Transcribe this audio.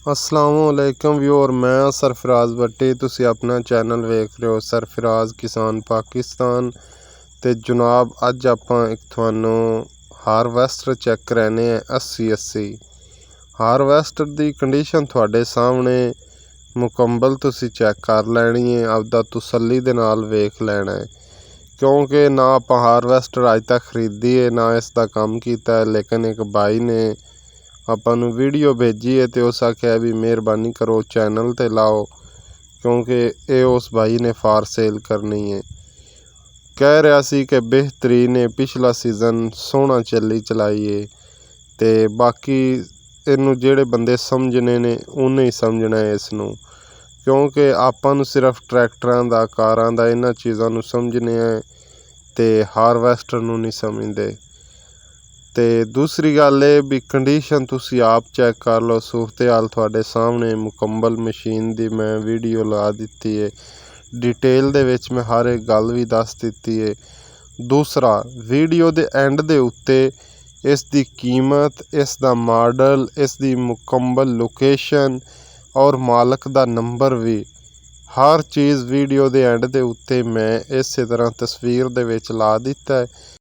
असलामुअलैकुम viewer, मैं सरफराज भट्टी। तुसी अपना चैनल वेख रहे हो सरफराज किसान पाकिस्तान। ते जनाब अज आपां एक तुहानू हारवैस्टर चैक कराने 80 हारवैस्टर दी कंडीशन तुहाडे सामने मुकम्मल तुसी चैक कर लैनी है, आपदा तसल्ली दे नाल वेख लेना है। क्योंकि ना आपां हारवैस्टर अज तक खरीदी है ना इसका काम किया है, लेकिन एक भाई ने ਆਪਾਂ ਨੂੰ ਵੀਡੀਓ भेजी है तो उस आख्या भी मेहरबानी करो चैनल ते लाओ, क्योंकि ये उस भाई ने फार सेल करनी है। कह रहा सी कि बेहतरीन है, पिछला सीज़न सोहना चली चलाई है। तो बाकी इनू जेड़े बंदे समझने ने उन्हें ही समझना है इसनू, क्योंकि आपां नू सिर्फ ट्रैक्टरां दा कारां दा इन्हां चीज़ां नू समझने है ते हारवैस्टर नू नहीं समझते। तो दूसरी गल है भी कंडीशन तुसी आप चैक कर लो, सूरत हाल तुहाडे सामने मुकम्मल मशीन दी मैं वीडियो ला दी है, डिटेल दे विच मैं हर एक गल भी दस दी है। दूसरा वीडियो दे एंड दे उत्ते इस दी कीमत, इस दा मॉडल, इस दी मुकम्मल लोकेशन और मालक दा नंबर भी हर चीज़ वीडियो दे एंड दे उत्ते मैं इस तरह तस्वीर दे विच ला दिता है।